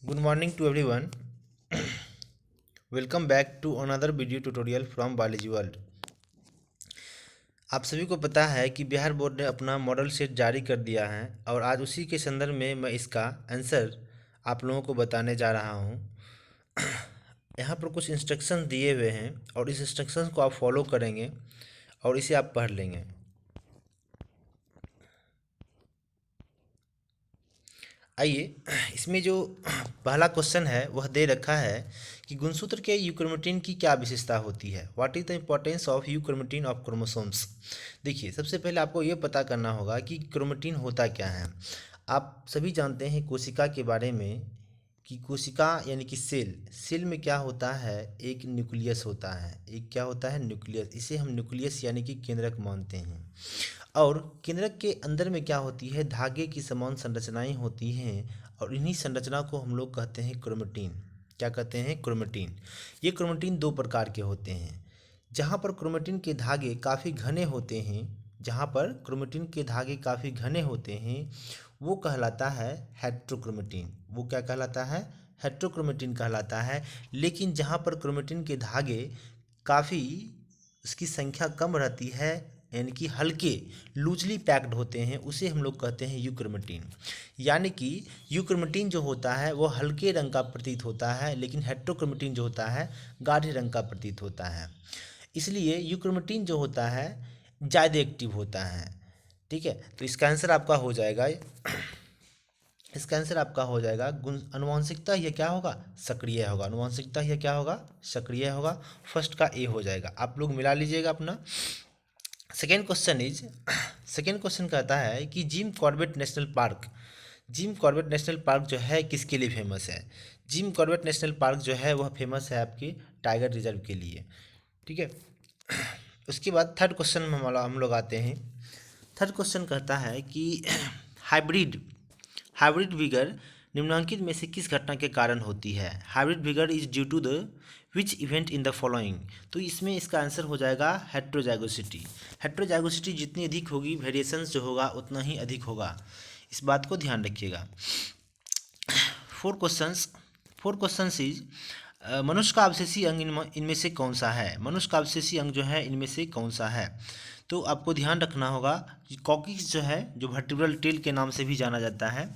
Good morning to everyone. Welcome back to another video tutorial from Biology World. आप सभी को पता है कि बिहार बोर्ड ने अपना मॉडल सेट जारी कर दिया है और आज उसी के संदर्भ में मैं इसका आंसर आप लोगों को बताने जा रहा हूँ। यहाँ पर कुछ इंस्ट्रक्शंस दिए हुए हैं और इस इंस्ट्रक्शंस को आप फॉलो करेंगे और इसे आप पढ़ लेंगे। आइए, इसमें जो पहला क्वेश्चन है वह दे रखा है कि गुणसूत्र के यूक्रोमेटिन की क्या विशेषता होती है। What is the importance of euchromatin of chromosomes. देखिए, सबसे पहले आपको ये पता करना होगा कि क्रोमेटिन होता क्या है। आप सभी जानते हैं कोशिका के बारे में कि कोशिका यानी कि सेल में क्या होता है, एक न्यूक्लियस होता है। एक क्या होता है? न्यूक्लियस। इसे हम न्यूक्लियस यानी कि केंद्रक मानते हैं। और केंद्रक के अंदर में क्या होती है? धागे की समान संरचनाएं होती हैं और इन्हीं संरचना को हम लोग कहते हैं क्रोमेटिन। क्या कहते हैं? क्रोमेटिन। ये क्रोमेटिन दो प्रकार के होते हैं। जहाँ पर क्रोमेटिन के धागे काफ़ी घने होते हैं, जहाँ पर क्रोमेटिन के धागे काफ़ी घने होते हैं वो कहलाता है हेट्रोक्रोमेटिन। वो क्या कहलाता है? हेट्रोक्रोमेटिन कहलाता है। लेकिन जहाँ पर क्रोमेटिन के धागे काफ़ी उसकी संख्या कम रहती है यानी कि हल्के लूजली पैक्ड होते हैं, उसे हम लोग कहते हैं यूक्रोमेटिन। यानी कि यूक्रोमेटिन जो होता है वो हल्के रंग का प्रतीत होता है, लेकिन हेट्रोक्रोमेटिन जो होता है गाढ़े रंग का प्रतीत होता है। इसलिए यूक्रोमेटिन जो होता है ज़्यादा एक्टिव होता है। ठीक है, तो इसका आंसर आपका हो जाएगा गुण अनुवांशिकता यह क्या होगा? सक्रिय होगा। अनुवांशिकता यह क्या होगा? सक्रिय होगा। फर्स्ट का ए हो जाएगा। आप लोग मिला लीजिएगा अपना। सेकेंड क्वेश्चन कहता है कि जिम कॉर्बेट नेशनल पार्क जो है किसके लिए फेमस है? जिम कॉर्बेट नेशनल पार्क जो है वह फेमस है आपके टाइगर रिजर्व के लिए। ठीक है, उसके बाद थर्ड क्वेश्चन में हम लोग आते हैं। थर्ड क्वेश्चन कहता है कि हाइब्रिड हाइब्रिड विगर निम्नलिखित में से किस घटना के कारण होती है? Hybrid vigour is due to the which event in the following. तो इसमें इसका आंसर हो जाएगा हेट्रोजाइगोसिटी। हेट्रोजाइगोसिटी जितनी अधिक होगी वेरिएशंस जो होगा उतना ही अधिक होगा। इस बात को ध्यान रखिएगा। फोर क्वेश्चंस इज मनुष्य का अवशेषी अंग इनमें से कौन सा है? मनुष्य का अवशेषी अंग जो है इनमें से कौन सा है? तो आपको ध्यान रखना होगा कि कॉक्सिक्स जो है, जो वर्टिब्रल टेल के नाम से भी जाना जाता है,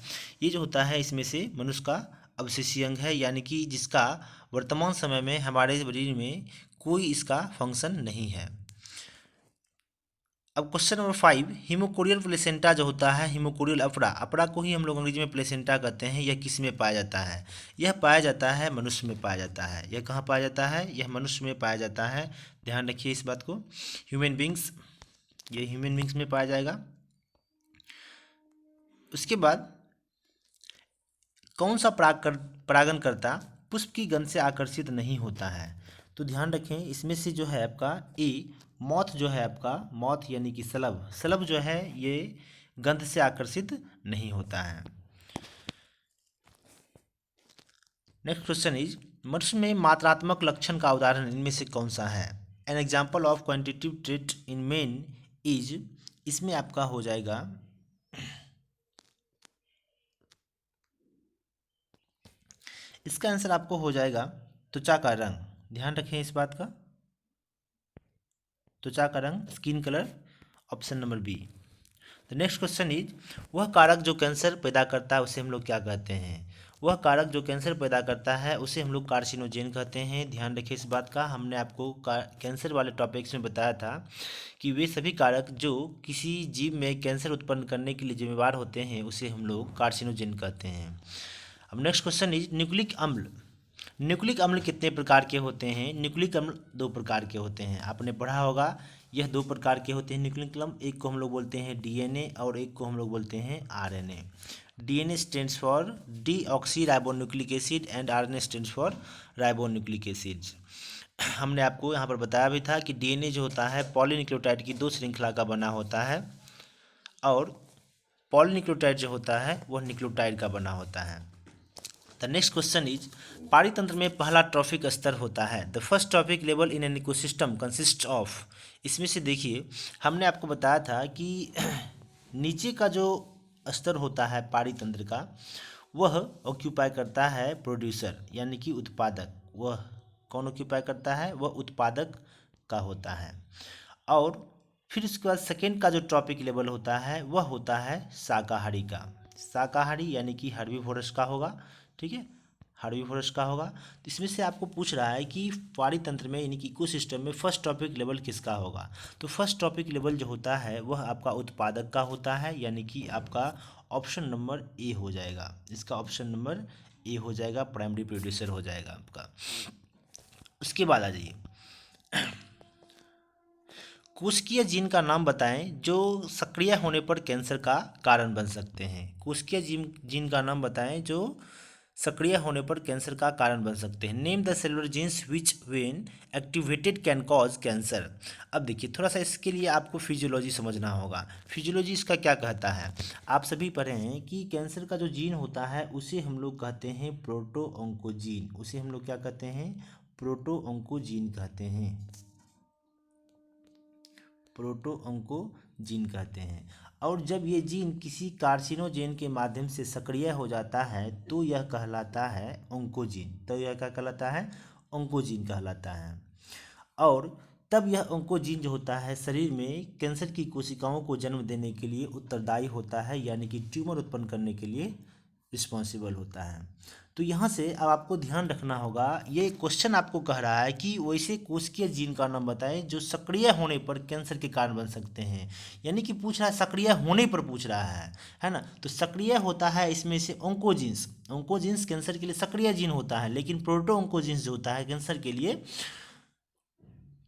ये जो होता है इसमें से मनुष्य का अवशेषी अंग है, यानी कि जिसका वर्तमान समय में हमारे शरीर में कोई इसका फंक्शन नहीं है। अब क्वेश्चन नंबर 5, हिमोकोरियल प्लेसेंटा जो होता है, हिमोकोरियल अपरा को ही हम लोग अंग्रेजी में प्लेसेंटा कहते हैं। यह किस में पाया जाता है? यह पाया जाता है मनुष्य में पाया जाता है। यह कहाँ पाया जाता है? यह मनुष्य में पाया जाता है। ध्यान रखिए इस बात को। ह्यूमन बींग्स, ये ह्यूमन बींग्स में पाया जाएगा। उसके बाद कौन सा परागणकर्ता पुष्प की गंध से आकर्षित नहीं होता है? तो ध्यान रखें इसमें से जो है आपका ए मॉथ जो है आपका, मॉथ यानी कि सलब जो है ये गंध से आकर्षित नहीं होता है। नेक्स्ट क्वेश्चन इज मनुष्य में मात्रात्मक लक्षण का उदाहरण इनमें से कौन सा है? An example of quantitative trait in main is, इसमें आपका हो जाएगा इसका आंसर आपको हो जाएगा त्वचा का रंग। ध्यान रखें इस बात का, त्वचा का रंग, skin colour, option number B. The next question is वह कारक जो कैंसर पैदा करता है उसे हम लोग क्या कहते हैं? वह कारक जो कैंसर पैदा करता है उसे हम लोग कार्सिनोजेन कहते हैं। ध्यान रखिए इस बात का। हमने आपको कैंसर वाले टॉपिक्स में बताया था कि वे सभी कारक जो किसी जीव में कैंसर उत्पन्न करने के लिए जिम्मेवार होते हैं उसे हम लोग कार्सिनोजेन कहते हैं। अब नेक्स्ट क्वेश्चन इज न्यूक्लिक अम्ल कितने प्रकार के होते हैं? न्यूक्लिक अम्ल दो प्रकार के होते हैं। आपने पढ़ा होगा यह दो प्रकार के होते हैं न्यूक्लिक अम्ल। एक को हम लोग बोलते हैं डीएनए और एक को हम लोग बोलते हैं RNA. DNA stands for deoxy ribonucleic acid and RNA stands for ribonucleic acids. हमने आपको यहाँ पर बताया भी था कि डीएनए जो होता है पॉलीन्यूक्लियोटाइड की दो श्रृंखला का बना होता है और पॉलीन्यूक्लियोटाइड जो होता है वह न्यूक्लियोटाइड का बना होता है। द नेक्स्ट क्वेश्चन इज पारितंत्र में पहला ट्रॉफिक स्तर होता है। The first trophic level in an ecosystem consist of, इसमें से देखिए हमने आपको बताया था कि नीचे का जो स्तर होता है पारितंत्र का वह ऑक्यूपाई करता है प्रोड्यूसर यानी कि उत्पादक। वह कौन ऑक्यूपाई करता है? वह उत्पादक का होता है। और फिर उसके बाद सेकेंड का जो ट्रॉपिक लेवल होता है वह होता है शाकाहारी का। शाकाहारी यानी कि हर्बीवोरस का होगा, ठीक है, हर्बीवोरस का होगा। तो इसमें से आपको पूछ रहा है कि पारितंत्र में यानी कि इकोसिस्टम में फर्स्ट टॉपिक लेवल किसका होगा? तो फर्स्ट टॉपिक लेवल जो होता है वह आपका उत्पादक का होता है, यानी कि आपका ऑप्शन नंबर ए हो जाएगा। इसका ऑप्शन नंबर ए हो जाएगा, प्राइमरी प्रोड्यूसर हो जाएगा आपका। उसके बाद आ जाइए, कोशिकीय जीन का नाम बताएं जो सक्रिय होने पर कैंसर का कारण बन सकते हैं। कोशिकीय जीन का नाम बताएं जो सक्रिय होने पर कैंसर का कारण बन सकते हैं। Name the cellular jeans which when activated can cause cancer. अब देखिए, थोड़ा सा इसके लिए आपको फिजियोलॉजी समझना होगा। फिजियोलॉजी इसका क्या कहता है? आप सभी पढ़े हैं कि कैंसर का जो जीन होता है उसे हम लोग कहते हैं प्रोटो ऑन्कोजीन। उसे हम लोग क्या कहते हैं? प्रोटो ऑन्कोजीन कहते हैं। प्रोटो ऑन्कोजीन कहते हैं। और जब ये जीन किसी कार्सिनोजेन के माध्यम से सक्रिय हो जाता है तो यह कहलाता है ऑन्कोजीन। तो यह क्या कहलाता है? ऑन्कोजीन कहलाता है। और तब यह ऑन्कोजीन जो होता है शरीर में कैंसर की कोशिकाओं को जन्म देने के लिए उत्तरदायी होता है, यानी कि ट्यूमर उत्पन्न करने के लिए रिस्पॉन्सिबल होता है। तो यहाँ से अब आपको ध्यान रखना होगा, ये क्वेश्चन आपको कह रहा है कि वैसे कोशिकीय जीन का नाम बताएं जो सक्रिय होने पर कैंसर के कारण बन सकते हैं। यानी कि पूछ रहा है, सक्रिय होने पर पूछ रहा है ना। तो सक्रिय होता है इसमें से ऑन्कोजीन्स। ऑन्कोजीन्स कैंसर के लिए सक्रिय जीन होता है, लेकिन प्रोटो ऑन्कोजीन्स जो होता है कैंसर के लिए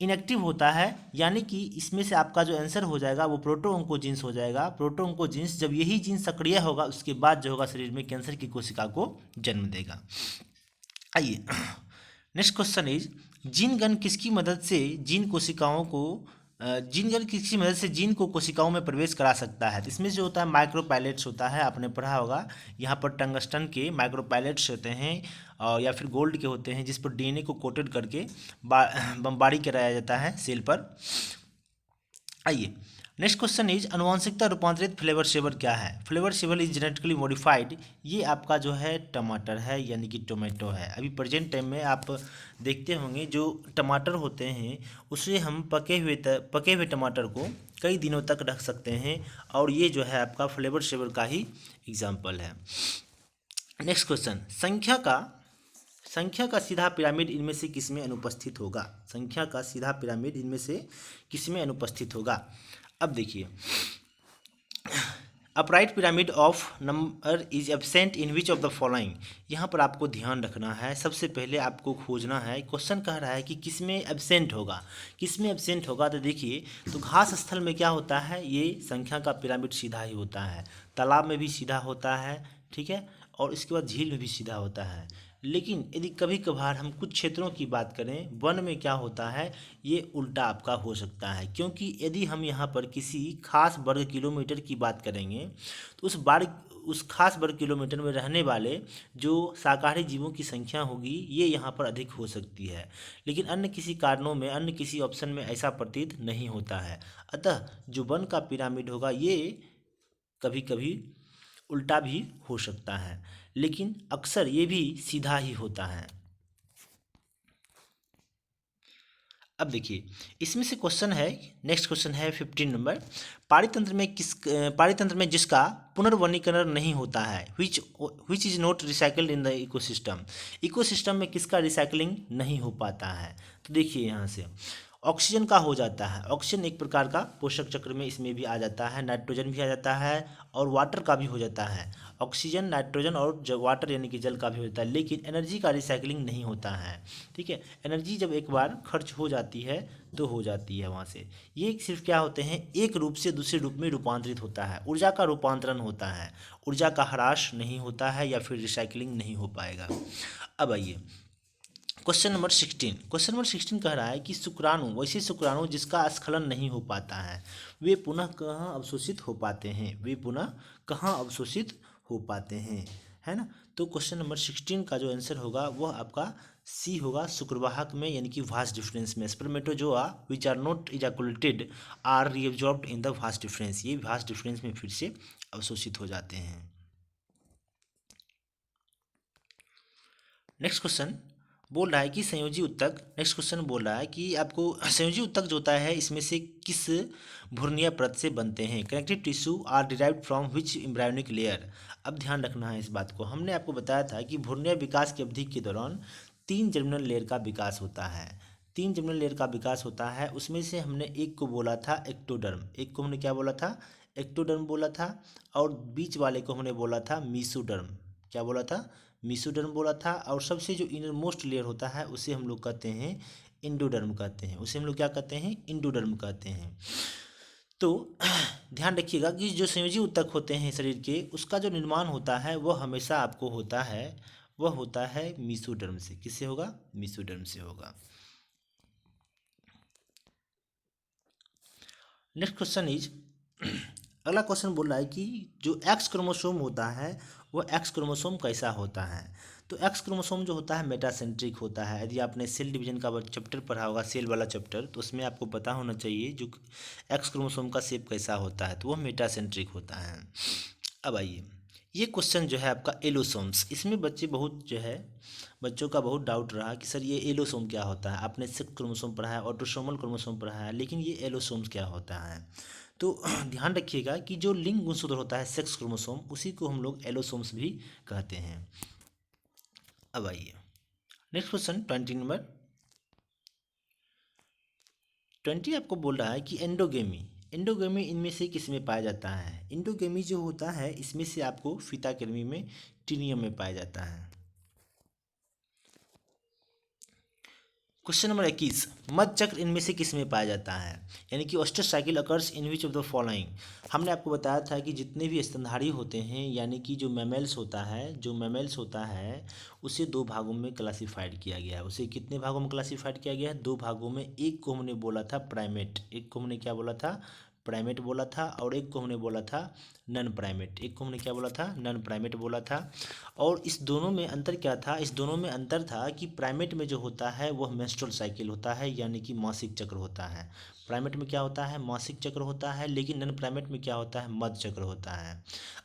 इनएक्टिव होता है। यानी कि इसमें से आपका जो आंसर हो जाएगा वो प्रोटो ऑन्कोजीन्स हो जाएगा। प्रोटो ऑन्कोजीन्स जब यही जीन सक्रिय होगा उसके बाद जो होगा शरीर में कैंसर की कोशिका को जन्म देगा। आइए, next question is, gene gun किसकी मदद से जीन कोशिकाओं को जीन गन किसकी मदद से जीन को कोशिकाओं में प्रवेश करा सकता है? तो इसमें जो होता है माइक्रो पायलेट्स होता है, आपने पढ़ा होगा। यहाँ पर टंगस्टन के माइक्रो पायलेट्स होते हैं या फिर गोल्ड के होते हैं, जिस पर डीएनए को कोटेड करके बमबारी कराया जाता है सेल पर। आइए, नेक्स्ट क्वेश्चन इज, अनुवांशिकता रूपांतरित फ्लेवर सेवर क्या है? Flavr Savr is genetically modified. ये आपका जो है टमाटर है, यानी कि टोमेटो है। अभी प्रेजेंट टाइम में आप देखते होंगे जो टमाटर होते हैं उसे हम पके हुए टमाटर को कई दिनों तक रख सकते हैं, और ये जो है आपका फ्लेवर सेवर का ही एग्जाम्पल है। नेक्स्ट क्वेश्चन, संख्या का सीधा पिरामिड इनमें से किसमें अनुपस्थित होगा? संख्या का सीधा पिरामिड इनमें से किसमें अनुपस्थित होगा? अब देखिए, upright pyramid of number is absent in which of the following. यहाँ पर आपको ध्यान रखना है, सबसे पहले आपको खोजना है। क्वेश्चन कह रहा है कि किसमें एब्सेंट होगा, किसमें एब्सेंट होगा। तो देखिए, तो घास स्थल में क्या होता है, ये संख्या का पिरामिड सीधा ही होता है। तालाब में भी सीधा होता है, ठीक है, और इसके बाद झील में भी सीधा होता है। लेकिन यदि कभी कभार हम कुछ क्षेत्रों की बात करें, वन में क्या होता है, ये उल्टा आपका हो सकता है। क्योंकि यदि हम यहाँ पर किसी खास वर्ग किलोमीटर की बात करेंगे तो उस खास वर्ग किलोमीटर में रहने वाले जो शाकाहारी जीवों की संख्या होगी ये यहाँ पर अधिक हो सकती है। लेकिन अन्य किसी कारणों में, अन्य किसी ऑप्शन में ऐसा प्रतीत नहीं होता है। अतः जो वन का पिरामिड होगा ये कभी कभी उल्टा भी हो सकता है, लेकिन अक्सर ये भी सीधा ही होता है। अब देखिए, इसमें से क्वेश्चन है, नेक्स्ट क्वेश्चन है 15 नंबर, पारितंत्र में जिसका पुनर्वनीकरण नहीं होता है, which is not recycled in the ecosystem. Ecosystem में किसका रिसाइकलिंग नहीं हो पाता है? तो देखिए, यहाँ से ऑक्सीजन का हो जाता है। ऑक्सीजन एक प्रकार का पोषक चक्र में इसमें भी आ जाता है, नाइट्रोजन भी आ जाता है, और वाटर का भी हो जाता है। ऑक्सीजन, नाइट्रोजन और वाटर यानी कि जल का भी होता है, लेकिन एनर्जी का रिसाइकलिंग नहीं होता है। ठीक है, एनर्जी जब एक बार खर्च हो जाती है तो हो जाती है वहाँ से। ये सिर्फ क्या होते हैं, एक रूप से दूसरे रूप में रूपांतरित होता है, ऊर्जा का रूपांतरण होता है, ऊर्जा का ह्रास नहीं होता है या फिर रिसाइकलिंग नहीं हो पाएगा। अब आइए, क्वेश्चन नंबर 16। क्वेश्चन नंबर 16 कह रहा है कि शुक्राणु, वैसे शुक्राणु जिसका स्खलन नहीं हो पाता है, वे पुनः कहाँ अवशोषित हो पाते हैं? वे पुनः कहाँ अवशोषित हो पाते हैं, है ना। तो क्वेश्चन नंबर 16 का जो आंसर होगा वह आपका सी होगा, शुक्रवाहक में, यानी कि वास्ट डिफरेंस में। Spermatozoa which are not ejaculated are reabsorbed in the vas deferens. ये वास्ट डिफरेंस में फिर से अवशोषित हो जाते हैं। नेक्स्ट क्वेश्चन बोल रहा है कि संयोजी उत्तक, नेक्स्ट क्वेश्चन बोल रहा है कि आपको संयोजी उत्तक जो होता है इसमें से किस भ्रूणीय परत से बनते हैं। Connective tissue are derived from which embryonic layer. अब ध्यान रखना है इस बात को, हमने आपको बताया था कि भ्रूणीय विकास की अवधि के दौरान 3 जर्मिनल लेयर का विकास होता है। 3 जर्मिनल लेयर का विकास होता है, उसमें से हमने एक को बोला था एक्टोडर्म, एक को हमने क्या बोला था, एक्टोडर्म बोला था, और बीच वाले को हमने बोला था मीसोडर्म। क्या बोला था, मीसोडर्म बोला था। और सबसे जो इनर मोस्ट लेयर होता है उसे हम लोग कहते हैं इंडोडर्म कहते हैं, उसे हम लोग क्या कहते हैं, इंडोडर्म कहते हैं। तो ध्यान रखिएगा कि जो संयोजी ऊतक होते हैं शरीर के, उसका जो निर्माण होता है वह हमेशा आपको होता है, वह होता है मीसोडर्म से। किससे होगा, मीसोडर्म से होगा। नेक्स्ट क्वेश्चन इज अगला क्वेश्चन बोल रहा है कि जो एक्स क्रोमोसोम होता है वो एक्स क्रोमोसोम कैसा होता है। तो एक्स क्रोमोसोम जो होता है मेटासेंट्रिक होता है। यदि आपने सेल डिवीजन का चैप्टर पढ़ा होगा, सेल वाला चैप्टर, तो उसमें आपको पता होना चाहिए जो एक्स क्रोमोसोम का शेप कैसा होता है, तो वह मेटासेंट्रिक होता है। अब आइए, ये क्वेश्चन जो है आपका एलोसोम्स, इसमें बच्चे बहुत जो है, बच्चों का बहुत डाउट रहा कि सर ये एलोसोम क्या होता है। आपने सेक्स क्रोमोसोम पढ़ा है, ऑटोसोमल क्रोमोसोम पढ़ा है, लेकिन ये एलोसोम्स क्या होता है। तो ध्यान रखिएगा कि जो लिंग गुणसूत्र होता है सेक्स क्रोमोसोम, उसी को हम लोग एलोसोम्स भी कहते हैं। अब आइए नेक्स्ट क्वेश्चन 20 नंबर 20 आपको बोल रहा है कि एंडोगेमी, एंडोगेमी इनमें से किस में पाया जाता है। एंडोगेमी जो होता है इसमें से आपको फीताकृमि में, टीनियम में पाया जाता है। क्वेश्चन नंबर 21, मध चक्र इनमें से किस में पाया जाता है, यानी कि oster cycle occurs in which of the following. हमने आपको बताया था कि जितने भी स्तनधारी होते हैं, यानी कि जो मैमल्स होता है, जो मैमल्स होता है उसे 2 भागों में क्लासिफाइड किया गया है। उसे कितने भागों में क्लासिफाइड किया गया है, 2 भागों में। एक को हमने बोला था प्राइमेट, एक को हमने क्या बोला था, प्राइमेट बोला था, और एक को हमने बोला था नन प्राइमेट, एक को हमने क्या बोला था, नन प्राइमेट बोला था। और इस दोनों में अंतर क्या था, इस दोनों में अंतर था कि प्राइमेट में जो होता है वह मेंस्ट्रुअल साइकिल होता है, यानी कि मासिक चक्र होता है। प्राइमेट में क्या होता है, मासिक चक्र होता है, लेकिन नन प्राइमेट में क्या होता है, मध चक्र होता है।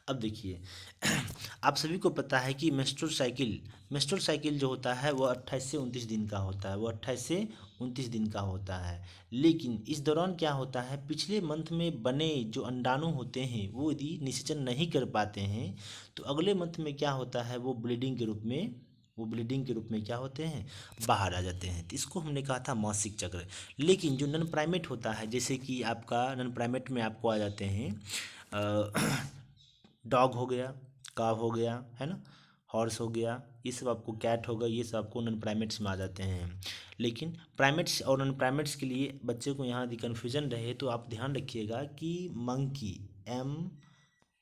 अब देखिए आप सभी को पता है कि मेंस्ट्रुअल साइकिल जो होता है वह 28 से 29 दिन का होता है, वह 28 से 29 दिन का होता है। लेकिन इस दौरान क्या होता है, पिछले मंथ में बने जो अंडाणु होते हैं वो यदि निषेचन नहीं कर पाते हैं, तो अगले मंथ में क्या होता है, वो ब्लीडिंग के रूप में, वो ब्लीडिंग के रूप में क्या होते हैं, बाहर आ जाते हैं। तो इसको हमने कहा था मासिक चक्र। लेकिन जो नन प्राइमेट होता है, जैसे कि आपका नन प्राइमेट में आपको आ जाते हैं डॉग हो गया, काव हो गया, है ना, हॉर्स हो गया, ये सब आपको, कैट हो गया, ये सब आपको नन प्राइमेट्स में आ जाते हैं। लेकिन प्राइमेट्स और नन प्राइमेट्स के लिए बच्चे को यहाँ यदि कन्फ्यूजन रहे तो आप ध्यान रखिएगा कि मंकी, एम,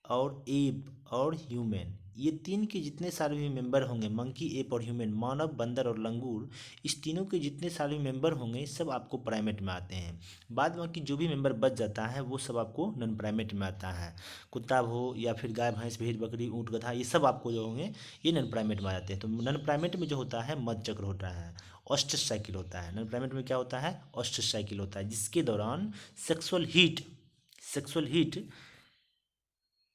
और एप और ह्यूमन, ये 3 के जितने सारे भी मेंबर होंगे, मंकी, एप और ह्यूमन, मानव, बंदर और लंगूर, इस तीनों के जितने सारे मेंबर होंगे सब आपको प्राइमेट में आते हैं। बाद बाकी जो भी मेंबर बच जाता है वो सब आपको नॉन प्राइमेट में आता है। कुत्ता हो या फिर गाय, भैंस, भेड़, बकरी, ऊँट, गधा, ये सब आपको जो होंगे ये नॉन प्राइमेट में आ जाते हैं। तो नॉन प्राइमेट में जो होता है मध चक्र होता है, ऑस्ट्रिच साइकिल होता है। नॉन प्राइमेट में क्या होता है, ऑस्ट्रिच साइकिल होता है, जिसके दौरान सेक्सुअल हीट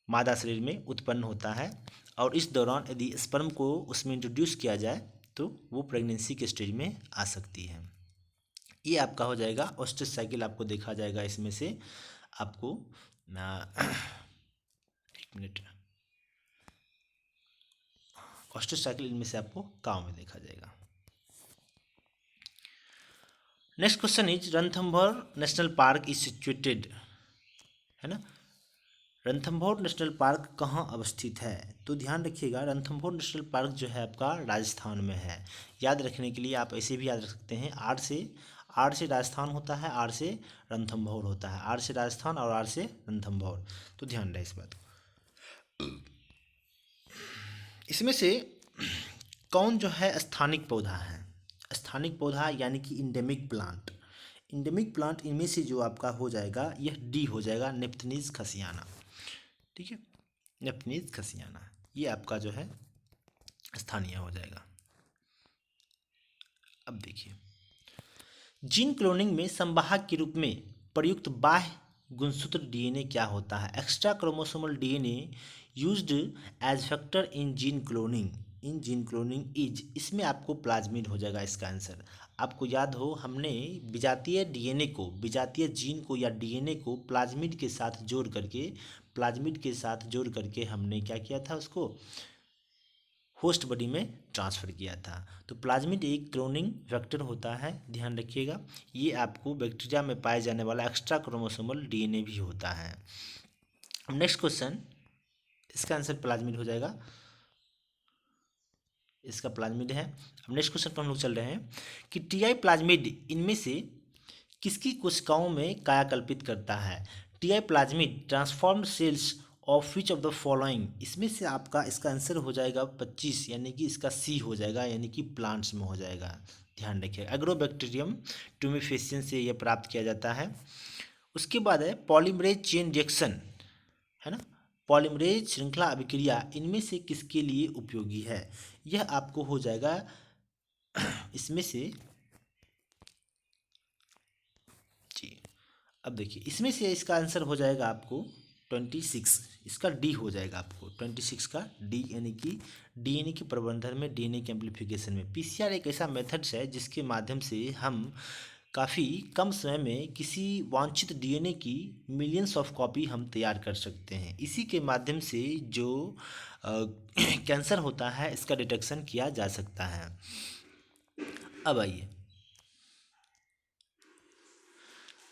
मादा शरीर में उत्पन्न होता है। और इस दौरान यदि स्पर्म को उसमें इंट्रोड्यूस किया जाए तो वो प्रेगनेंसी के स्टेज में आ सकती है। ये आपका हो जाएगा ऑस्ट्रिच साइकिल, आपको देखा जाएगा इसमें से आपको एक मिनट, ऑस्ट्रिच साइकिल इनमें से आपको काव में देखा जाएगा। Next question is Ranthambore national park is situated, है ना, रणथंभौर नेशनल पार्क कहाँ अवस्थित है। तो ध्यान रखिएगा रणथंभौर नेशनल पार्क जो है आपका राजस्थान में है। याद रखने के लिए आप ऐसे भी याद रख सकते हैं, आर से राजस्थान होता है, आर से रणथंभौर होता है, आर से राजस्थान और आर से रणथंभौर। तो ध्यान रहे इस बात को। इसमें से कौन जो है स्थानिक पौधा है, स्थानिक पौधा यानी कि इंडेमिक प्लांट, इंडेमिक प्लांट इनमें से जो आपका हो जाएगा यह डी हो जाएगा, नेप्थनीज खसियाना। ठीक है, नेप्थनीज खसियाना ये आपका जो है स्थानीय हो जाएगा। अब देखिए जीन क्लोनिंग में संवाहक के रूप में प्रयुक्त बाह्य गुणसूत्र डीएनए क्या होता है। Extra chromosomal DNA used age factor in gene cloning, in gene cloning is, इसमें आपको प्लाज्मिड हो जाएगा इसका आंसर। आपको याद हो हमने विजातीय जीन को या डीएनए को प्लाज्मिड के साथ जोड़ करके हमने क्या किया था, उसको होस्ट बॉडी में ट्रांसफ़र किया था। तो प्लाज्मिड एक क्लोनिंग वेक्टर होता है, ध्यान रखिएगा। ये आपको बैक्टीरिया में पाए जाने वाला एक्स्ट्रा क्रोमोसोमल डीएनए भी होता है। नेक्स्ट क्वेश्चन, इसका आंसर प्लाज्मिड हो जाएगा, इसका प्लाज्मिड है। अब नेक्स्ट क्वेश्चन पर हम लोग चल रहे हैं कि टीआई प्लाज्मिड इनमें से किसकी कोशिकाओं में कायाकल्पित करता है। Ti plasmid transformed cells of which of the following, इसमें से आपका इसका आंसर हो जाएगा 25, यानी कि इसका सी हो जाएगा, यानी कि प्लांट्स में हो जाएगा। ध्यान रखिए, एग्रोबैक्टीरियम ट्यूमेफेसियन से यह प्राप्त किया जाता है। उसके बाद है पॉलीमरेज चेन रिएक्शन, है ना, पॉलीमरेज श्रृंखला अभिक्रिया इनमें से किसके लिए उपयोगी है। यह आपको हो जाएगा इसमें से जी, अब देखिए इसमें से इसका आंसर हो जाएगा आपको 26, इसका डी हो जाएगा आपको 26 का डी, यानी कि डीएनए के प्रबंधन में, डीएनए के एम्प्लीफिकेशन में। पीसीआर एक ऐसा मेथड्स है जिसके माध्यम से हम काफ़ी कम समय में किसी वांछित डीएनए की मिलियंस ऑफ कॉपी हम तैयार कर सकते हैं। इसी के माध्यम से जो कैंसर होता है इसका डिटेक्शन किया जा सकता है। अब आइए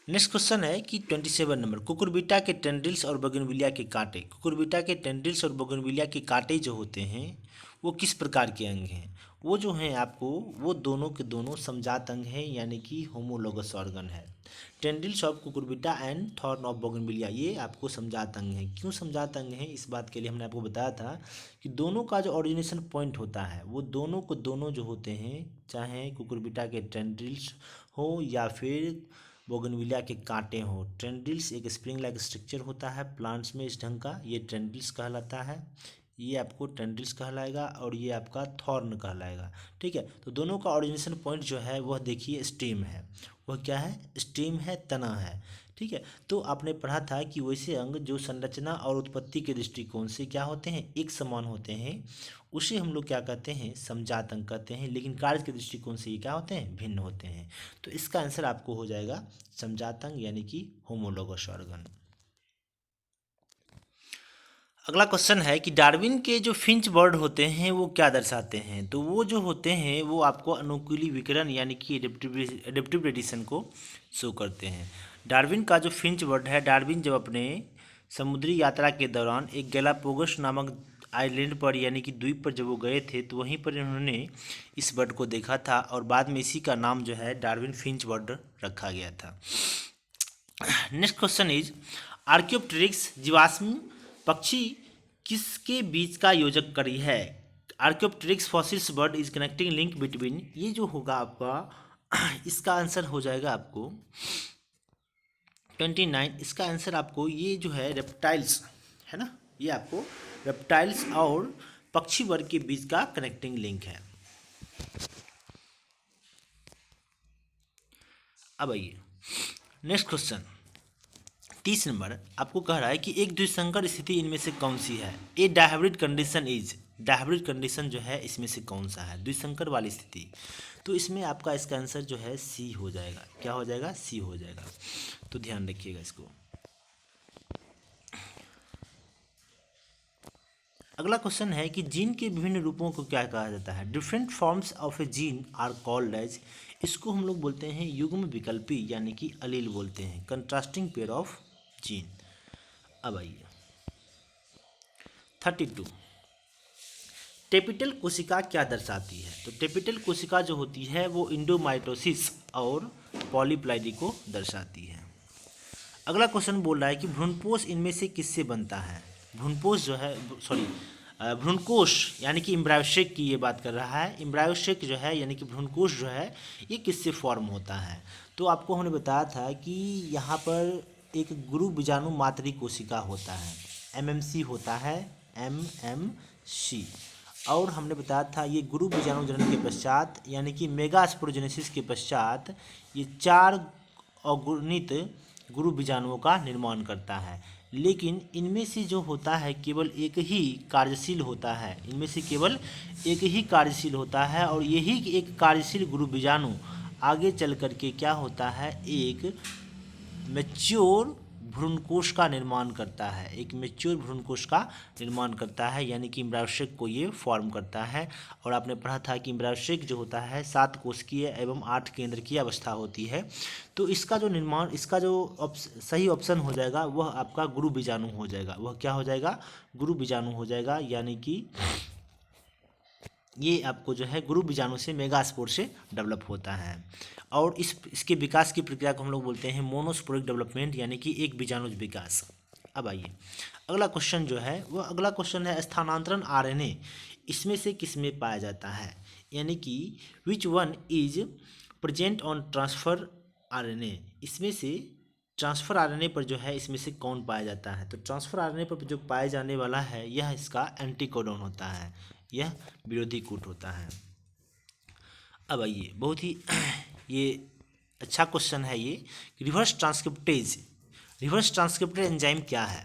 नेक्स्ट क्वेश्चन है कि 27 नंबर, कुकुरबिटा के टेंड्रिल्स और बोगनविलिया के कांटे। कुकुरबिटा के टेंड्रिल्स और बोगनविलिया के कांटे जो होते हैं वो किस प्रकार के अंग हैं। वो जो हैं आपको, वो दोनों के दोनों समजात अंग हैं, यानी कि होमोलोगस ऑर्गन है। Tendrils of Cucurbita and thorn of bougainvillea, ये आपको समजात अंग हैं। क्यों समजात अंग हैं, इस बात के लिए हमने आपको बताया था कि दोनों का जो ऑरिजिनेशन पॉइंट होता है वो दोनों को दोनों जो होते हैं, चाहे कुकुरबिटा के टेंड्रिल्स हो या फिर बोगनविलिया के कांटे हों। टेंड्रिल्स एक स्प्रिंग लाइक स्ट्रक्चर होता है प्लांट्स में इस ढंग का, ये टेंड्रिल्स कहलाता है, ये आपको टेंड्रिल्स कहलाएगा, और ये आपका थॉर्न कहलाएगा। ठीक है, तो दोनों का ऑरिजिनेशन पॉइंट जो है वह देखिए स्टेम है, वह क्या है, स्टेम है, तना है। ठीक है, तो आपने पढ़ा था कि वैसे अंग जो संरचना और उत्पत्ति के दृष्टिकोण से क्या होते हैं, एक समान होते हैं, उसे हम लोग क्या कहते हैं, समजात अंग कहते हैं। लेकिन कार्य के दृष्टिकोण से ये क्या होते हैं, भिन्न होते हैं। तो इसका आंसर आपको हो जाएगा समजात अंग, यानी कि होमोलोगस ऑर्गन। अगला क्वेश्चन है कि डार्विन के जो फिंच बर्ड होते हैं वो क्या दर्शाते हैं। तो वो जो होते हैं वो आपको अनुकूली विकिरण यानी कि एडेप्टिव रेडिएशन को शो करते हैं। डार्विन का जो फिंच बर्ड है, डार्विन जब अपने समुद्री यात्रा के दौरान एक गैलापागोस नामक आइलैंड पर यानी कि द्वीप पर जब वो गए थे तो वहीं पर इन्होंने इस बर्ड को देखा था और बाद में इसी का नाम जो है डार्विन फिंच बर्ड रखा गया था। नेक्स्ट क्वेश्चन इज आर्कियोप्टेरिक्स जीवाश्म पक्षी किसके बीच का योजक कड़ी है। Archaeopteryx fossils bird is connecting link between, ये जो होगा आपका इसका आंसर हो जाएगा आपको 29। इसका आंसर आपको ये जो है रेप्टाइल्स है ना, ये आपको रेप्टाइल्स और पक्षी वर्ग के बीच का कनेक्टिंग लिंक है। अब आइए नेक्स्ट क्वेश्चन 30 नंबर, आपको कह रहा है कि एक द्विसंकर स्थिति इनमें से कौन सी है। A dihybrid condition is, dihybrid condition जो है इसमें से कौन सा है, द्विसंकर वाली स्थिति। तो इसमें आपका इसका आंसर जो है सी हो जाएगा। क्या हो जाएगा, सी हो जाएगा। तो ध्यान रखिएगा इसको। अगला क्वेश्चन है कि जीन के विभिन्न रूपों को क्या कहा जाता है। Different forms of a gene are called as, इसको हम लोग बोलते हैं युग्म विकल्पी यानी कि अलील बोलते हैं, कंट्रास्टिंग पेयर ऑफ जीन। अब आइए 32, टेपिटल कोशिका क्या दर्शाती है। तो टेपिटल कोशिका जो होती है वो इंडोमाइटोसिस और पॉलीप्लाइडी को दर्शाती है। अगला क्वेश्चन बोल रहा है कि भ्रूणपोष इनमें से किससे बनता है। भ्रूणपोष जो है भ्रूणकोश यानी कि एम्ब्रायोसेक की ये बात कर रहा है। एम्ब्रायोसेक जो है यानी कि भ्रूणकोश जो है ये किससे फॉर्म होता है। तो आपको हमने बताया था कि यहाँ पर एक गुरु बीजाणु मातृ कोशिका होता है, एमएमसी होता है, एमएमसी। और हमने बताया था ये गुरु बीजाणु जनन के पश्चात यानी कि मेगा स्पोरोजेनेसिस के पश्चात ये 4 अगुणित गुरु बीजाणुओं का निर्माण करता है। लेकिन इनमें से जो होता है केवल एक ही कार्यशील होता है, इनमें से केवल एक ही कार्यशील होता है, और यही एक कार्यशील गुरु बीजाणु आगे चल कर के क्या होता है, एक मैच्योर भ्रूणकोश का निर्माण करता है, एक मैच्योर भ्रूणकोश का निर्माण करता है, यानी कि एम्ब्रायोसेक को ये फॉर्म करता है। और आपने पढ़ा था कि एम्ब्रायोसेक जो होता है 7 कोशिकीय एवं 8 केंद्र की अवस्था होती है। तो इसका जो निर्माण, इसका जो सही ऑप्शन हो जाएगा वह आपका गुरु बीजाणु हो जाएगा। वह क्या हो जाएगा, गुरु बीजाणु हो जाएगा, यानी कि ये आपको जो है गुरु बीजाणु से मेगास्पोर से डेवलप होता है। और इसके विकास की प्रक्रिया को हम लोग बोलते हैं मोनोस्पोरिक डेवलपमेंट, यानी कि एक बीजाणुज विकास। अब आइए अगला क्वेश्चन जो है वह अगला क्वेश्चन है स्थानांतरण आरएनए इसमें से किस में पाया जाता है, यानी कि which one is present on transfer RNA, इसमें से ट्रांसफर आरएनए पर जो है इसमें से कौन पाया जाता है। तो ट्रांसफर आरएनए पर जो पाए जाने वाला है यह इसका एंटीकोडॉन होता है, यह विरोधी कूट होता है। अब आइए बहुत ही ये अच्छा क्वेश्चन है ये, reverse transcriptase, reverse transcriptase enzyme क्या है।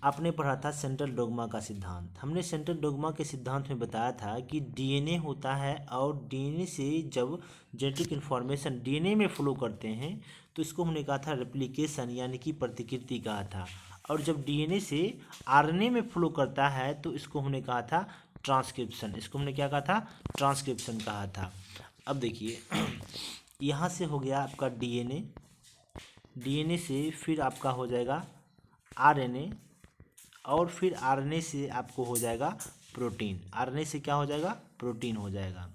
आपने पढ़ा था सेंट्रल डोग्मा का सिद्धांत। हमने सेंट्रल डोग्मा के सिद्धांत में बताया था कि डीएनए होता है और डीएनए से जब जेनेटिक इन्फॉर्मेशन डीएनए में फ्लो करते हैं तो इसको हमने कहा था रेप्लिकेशन, यानी कि प्रतिकृति कहा था। और जब डीएनए से आरएनए में फ्लो करता है तो इसको हमने कहा था ट्रांसक्रिप्शन, इसको हमने क्या कहा था, ट्रांसक्रिप्शन कहा था। अब देखिए यहाँ से हो गया आपका डीएनए, डीएनए से फिर आपका हो जाएगा आरएनए, और फिर आरएनए से आपको हो जाएगा प्रोटीन, आरएनए से क्या हो जाएगा, प्रोटीन हो जाएगा।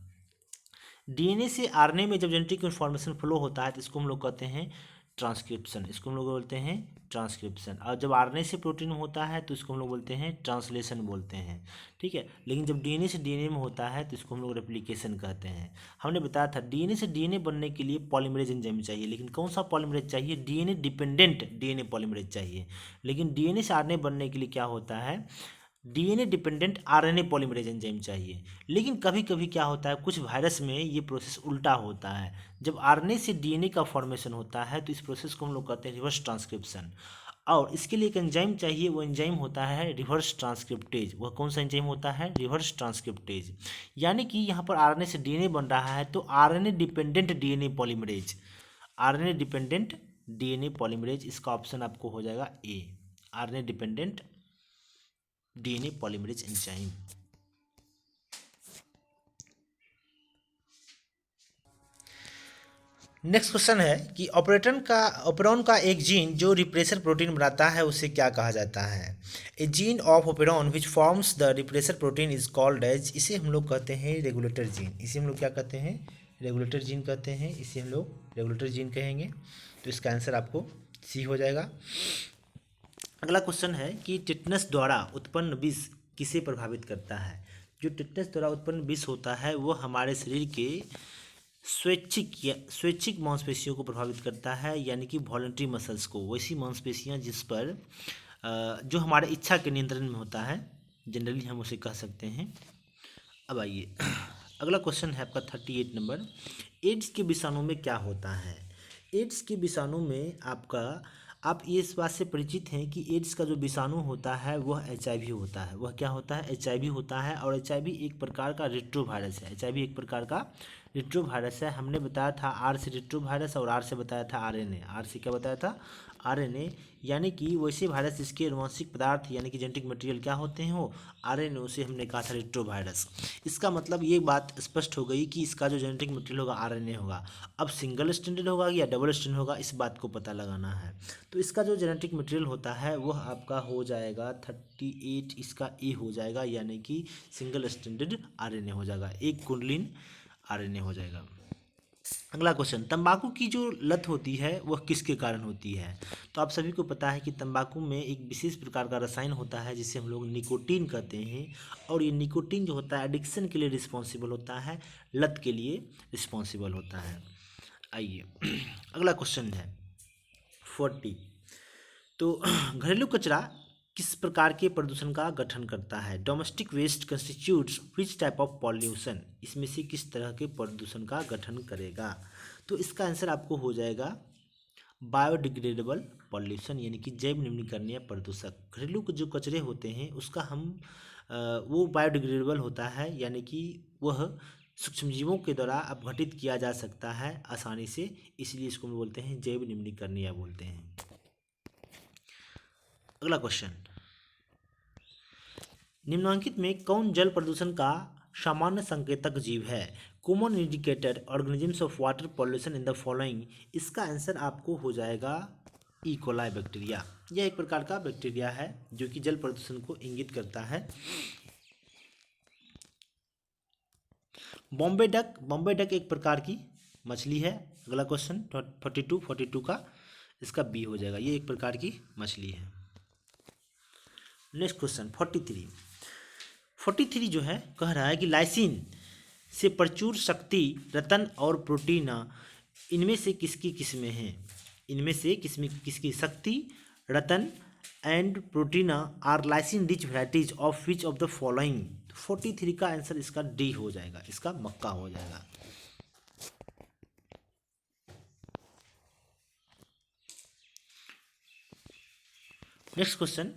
डीएनए से आरएनए में जब जेनेटिक इन्फॉर्मेशन फ्लो होता है तो इसको हम लोग कहते हैं ट्रांसक्रिप्शन, इसको हम लोग बोलते हैं ट्रांसक्रिप्शन। और जब आरएनए से प्रोटीन होता है तो इसको हम लोग बोलते हैं ट्रांसलेशन बोलते हैं, ठीक है। लेकिन जब डीएनए से डीएनए में होता है तो इसको हम लोग रेप्लिकेशन कहते हैं। हमने बताया था डीएनए से डीएनए बनने के लिए पॉलीमरेज एंजाइम चाहिए, लेकिन कौन सा पॉलीमरेज चाहिए, डीएनए डिपेंडेंट डीएनए पॉलीमरेज चाहिए। लेकिन डीएनए से आरएनए बनने के लिए क्या होता है, DNA dependent RNA polymerase enzyme चाहिए। लेकिन कभी कभी क्या होता है, कुछ वायरस में ये प्रोसेस उल्टा होता है। जब आरएनए से डीएनए का फॉर्मेशन होता है तो इस प्रोसेस को हम लोग कहते हैं रिवर्स ट्रांसक्रिप्शन, और इसके लिए एक एंजाइम चाहिए, वो एंजाइम होता है रिवर्स ट्रांसक्रिप्टेज। वह कौन सा एंजाइम होता है, रिवर्स ट्रांसक्रिप्टेज। यानी कि यहाँ पर आरएनए से डीएनए बन रहा है तो RNA dependent DNA polymerase, RNA dependent DNA polymerase, इसका ऑप्शन आपको हो जाएगा A, RNA dependent DNA polymerase enzyme. Next question है कि ऑपरेरॉन का एक जीन जो रिप्रेसर प्रोटीन बनाता है उसे क्या कहा जाता है। A gene of operon which forms the repressor protein is called as, इसे हम लोग कहते हैं रेगुलेटर जीन, इसे हम लोग क्या कहते हैं, रेगुलेटर जीन कहते हैं, इसे हम लोग रेगुलेटर जीन कहेंगे। तो इसका आंसर आपको सी हो जाएगा। अगला क्वेश्चन है कि टिटनस द्वारा उत्पन्न विष किसे प्रभावित करता है। जो टिटनस द्वारा उत्पन्न विष होता है वो हमारे शरीर के स्वैच्छिक मांसपेशियों को प्रभावित करता है, यानी कि वॉलंटरी मसल्स को, वैसी मांसपेशियां जिस पर जो हमारे इच्छा के नियंत्रण में होता है, जनरली हम उसे कह सकते हैं। अब आइए अगला क्वेश्चन है आपका 38 नंबर, एड्स के विषाणु में क्या होता है। एड्स के विषाणु में आप ये इस बात से परिचित हैं कि एड्स का जो विषाणु होता है वह एचआईवी होता है। वह क्या होता है, एचआईवी होता है। और एचआईवी एक प्रकार का रेट्रोवायरस है, एचआईवी एक प्रकार का रेट्रोवायरस है। हमने बताया था आर से रेट्रोवायरस और आर से बताया था आरएनए, आर से क्या बताया था, आरएनए, यानी कि वैसे वायरस जिसके आनुवंशिक पदार्थ यानी कि जेनेटिक मटेरियल क्या होते हैं, वो आरएनए, उसे हमने कहा था रेट्रोवायरस। इसका मतलब ये बात स्पष्ट हो गई कि इसका जो जेनेटिक मटेरियल होगा आरएनए होगा। अब सिंगल स्ट्रैंडेड होगा या डबल स्ट्रैंड होगा, इस बात को पता लगाना है। तो इसका जो जेनेटिक मटेरियल होता है वह आपका हो जाएगा 38, इसका ए हो जाएगा, यानी कि सिंगल स्ट्रैंडेड आरएनए हो जाएगा, एक कुंडलिन आरएनए हो जाएगा। अगला क्वेश्चन, तंबाकू की जो लत होती है वह किसके कारण होती है। तो आप सभी को पता है कि तंबाकू में एक विशेष प्रकार का रसायन होता है जिसे हम लोग निकोटीन कहते हैं, और ये निकोटीन जो होता है एडिक्शन के लिए रिस्पॉन्सिबल होता है, लत के लिए रिस्पॉन्सिबल होता है। आइए अगला क्वेश्चन है 40, तो घरेलू कचरा किस प्रकार के प्रदूषण का गठन करता है। Domestic waste constitutes which type of pollution, इसमें से किस तरह के प्रदूषण का गठन करेगा। तो इसका आंसर आपको हो जाएगा बायोडिग्रेडेबल पॉल्यूशन यानी कि जैव निम्नीकरणीय प्रदूषक। घरेलू जो कचरे होते हैं उसका हम वो बायोडिग्रेडेबल होता है, यानी कि वह सूक्ष्मजीवों के द्वारा अपघटित किया जा सकता है आसानी से, इसलिए इसको हम बोलते हैं जैव निम्नीकरणीय बोलते हैं। अगला क्वेश्चन, निम्नलिखित में कौन जल प्रदूषण का सामान्य संकेतक जीव है? Common indicator organisms of water pollution in the following. इसका आंसर आपको हो जाएगा ई कोलाई बैक्टीरिया। यह एक प्रकार का बैक्टीरिया है जो कि जल प्रदूषण को इंगित करता है। बॉम्बे डक एक प्रकार की मछली है। अगला क्वेश्चन 42 का इसका बी हो जाएगा, ये एक प्रकार की मछली है। नेक्स्ट क्वेश्चन 43 जो है कह रहा है कि लाइसिन से प्रचुर शक्ति, रतन और प्रोटीन इनमें से किसकी किस्में हैं? इनमें से किसकी Shakti, Rattan and protein are lysine rich varieties of which of the following. 43 का आंसर इसका डी हो जाएगा, इसका मक्का हो जाएगा। नेक्स्ट क्वेश्चन,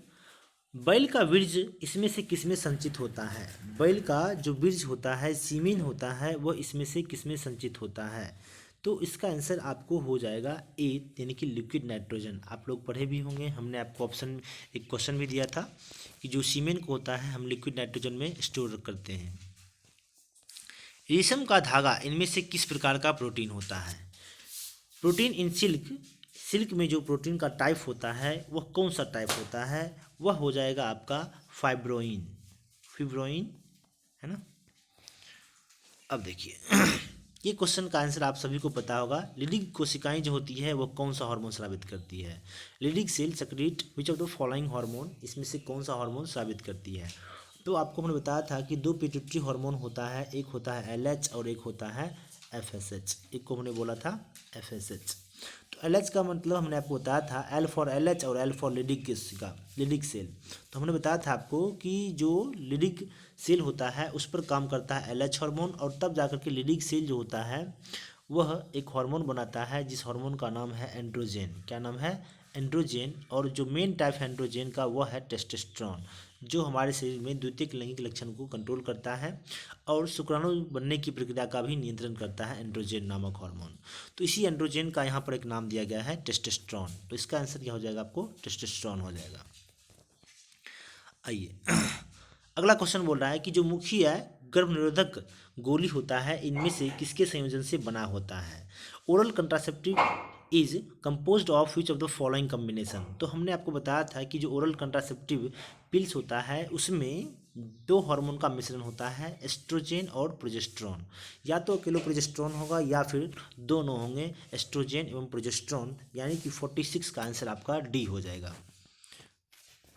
बैल का बीज इसमें से किसमें संचित होता है? बैल का जो बीज होता है, सीमेन होता है, वह इसमें से किसमें संचित होता है? तो इसका आंसर आपको हो जाएगा ए, यानी कि लिक्विड नाइट्रोजन। आप लोग पढ़े भी होंगे, हमने आपको एक क्वेश्चन भी दिया था कि जो सीमेन को होता है हम लिक्विड नाइट्रोजन में स्टोर करते हैं। रेशम का धागा इनमें से किस प्रकार का प्रोटीन होता है? प्रोटीन इन सिल्क में जो प्रोटीन का टाइप होता है वह कौन सा टाइप होता है? वह हो जाएगा आपका फिब्रोइन है ना। अब देखिए ये क्वेश्चन का आंसर आप सभी को पता होगा। लीडिंग कोशिकाएं जो होती है वो कौन सा हार्मोन स्रावित करती है? Leydig cell secrete which of the following hormone, इसमें से कौन सा हार्मोन स्रावित करती है? तो आपको हमने बताया था कि दो पिट्यूटरी हार्मोन होता है, एक होता है LH और एक होता है FSH। एक को हमने बोला था FSH। तो LH का मतलब हमने आपको बताया था L फॉर LH और L फॉर लीडिंग सेल। तो हमने बताया था आपको कि जो लीडिंग सेल होता है उस पर काम करता है LH हार्मोन, और तब जाकर के लीडिंग सेल जो होता है वह एक हार्मोन बनाता है जिस हार्मोन का नाम है एंड्रोजन। क्या नाम है? एंड्रोजन। और जो मेन टाइप है एंड्रोजन का वह है टेस्टोस्टेरोन, जो हमारे शरीर में द्वितीयक लैंगिक लक्षण को कंट्रोल करता है और शुक्राणु बनने की प्रक्रिया का भी नियंत्रण करता है एंड्रोजन नामक हार्मोन। तो इसी एंड्रोजन का यहाँ पर एक नाम दिया गया है टेस्टोस्टेरोन। तो इसका आंसर क्या हो जाएगा? आपको टेस्टोस्टेरोन हो जाएगा। आइए अगला क्वेश्चन बोल रहा है कि जो मुख्य गर्भ निरोधक गोली होता है इनमें से किसके संयोजन से बना होता है? Oral contraceptive is composed of which of the following combination. तो हमने आपको बताया था कि जो ओरल कंट्रासेप्टिव पिल्स होता है उसमें दो हार्मोन का मिश्रण होता है, एस्ट्रोजन और प्रोजेस्टेरोन। या तो अकेले प्रोजेस्टेरोन होगा या फिर दोनों होंगे, एस्ट्रोजन एवं प्रोजेस्टेरोन, यानी कि 46 का आंसर आपका डी हो जाएगा।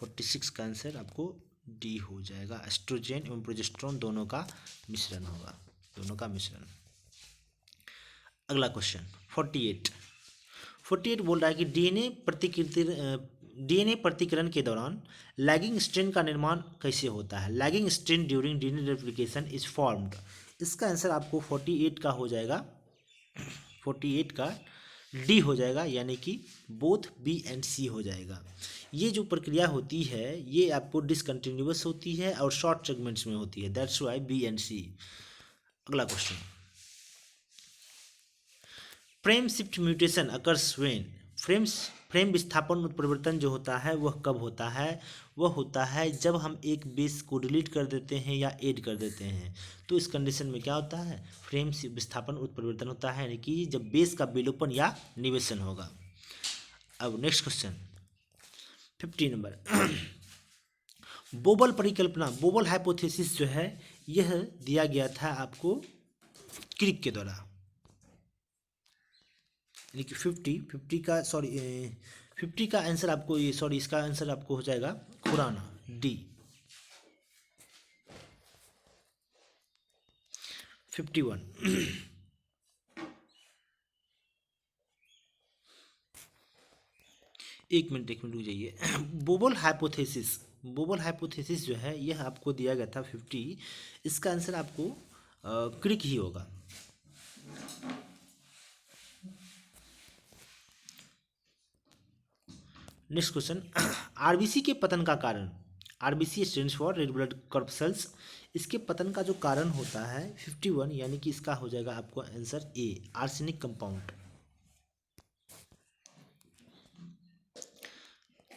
46 का आंसर आपको डी हो जाएगा। एस्ट्रोजन एवं प्रोजेस्टेरोन दोनों का मिश्रण होगा, दोनों का मिश्रण। अगला क्वेश्चन 48 बोल रहा है कि डीएनए प्रतिकरण के दौरान लैगिंग स्ट्रैंड का निर्माण कैसे होता है? Lagging strand during DNA replication is formed. इसका आंसर आपको 48 का हो जाएगा, 48 का डी हो जाएगा, यानी कि बोथ बी एंड सी हो जाएगा। ये जो प्रक्रिया होती है ये आपको डिसकंटिन्यूअस होती है और शॉर्ट सेगमेंट्स में होती है, दैट्स वाई बी एंड सी। अगला question, frame shift mutation occurs when. Frame विस्थापन उत्परिवर्तन जो होता है वह कब होता है? वह होता है जब हम एक बेस को डिलीट कर देते हैं या ऐड कर देते हैं। तो इस कंडीशन में क्या होता है? फ्रेम विस्थापन उत्परिवर्तन होता है, यानी कि जब बेस का विलोपन या निवेशन होगा। अब नेक्स्ट क्वेश्चन 50 नंबर बोबल परिकल्पना, बोबल हाइपोथेसिस जो है यह दिया गया था आपको क्रिक के द्वारा, यानी कि 50 का 50 का आंसर आपको इसका आंसर आपको हो जाएगा खुराना, डी। 51 एक मिनट रुक जाइए। बोबल हाइपोथेसिस जो है यह आपको दिया गया था 50, इसका आंसर आपको क्रिक ही होगा। नेक्स्ट क्वेश्चन, आरबीसी के पतन का कारण, RBC stands for red blood corpuscles, इसके पतन का जो कारण होता है 51, यानी कि इसका हो जाएगा आपको आंसर ए, आर्सेनिक कंपाउंड।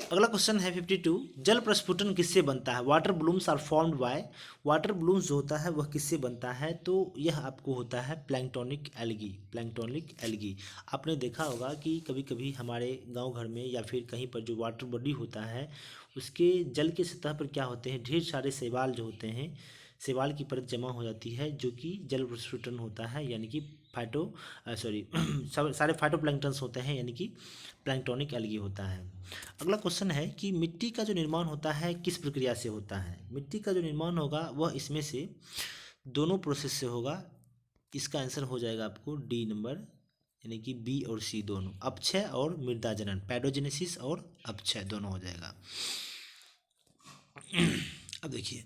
अगला क्वेश्चन है 52, जल प्रस्फुटन किससे बनता है? Water blooms are formed by, water blooms जो होता है वह किससे बनता है? तो यह आपको होता है प्लैंक्टोनिक एल्गी, प्लैंक्टोनिक एल्गी। आपने देखा होगा कि कभी कभी हमारे गांव घर में या फिर कहीं पर जो वाटर बॉडी होता है उसके जल के सतह पर क्या होते हैं, ढेर सारे शैवाल जो होते हैं, शैवाल की परत जमा हो जाती है जो कि जल प्रस्फुटन होता है, यानी कि फाइटो सॉरी सारे फाइटोप्लैंक्टन्स होते हैं, यानी कि प्लैंक्टोनिक एल्गी होता है। अगला क्वेश्चन है कि मिट्टी का जो निर्माण होता है किस प्रक्रिया से होता है? मिट्टी का जो निर्माण होगा वह इसमें से दोनों प्रोसेस से होगा। इसका आंसर हो जाएगा आपको डी नंबर, यानी कि बी और सी दोनों, अपक्षय और मृदा जनन, पैडोजेनेसिस और अपक्षय दोनों हो जाएगा। अब देखिए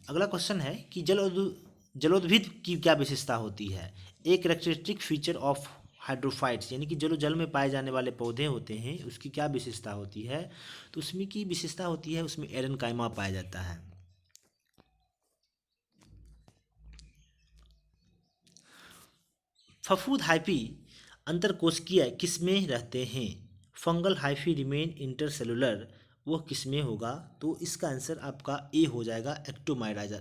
अगला क्वेश्चन है कि जलोद्भिद की क्या विशेषता होती है? एक कैरेक्टरिस्टिक फीचर ऑफ हाइड्रोफाइट्स, यानी कि जो जल में पाए जाने वाले पौधे होते हैं उसकी क्या विशेषता होती है? तो उसमें की विशेषता होती है उसमें एरनकाइमा पाया जाता है। फफूद हाइफी अंतरकोशिकीय किस में रहते हैं? फंगल हाइफी रिमेन इंटरसेलुलर, वह किस में होगा? तो इसका आंसर आपका ए हो जाएगा, एक्टोमाइराइजा,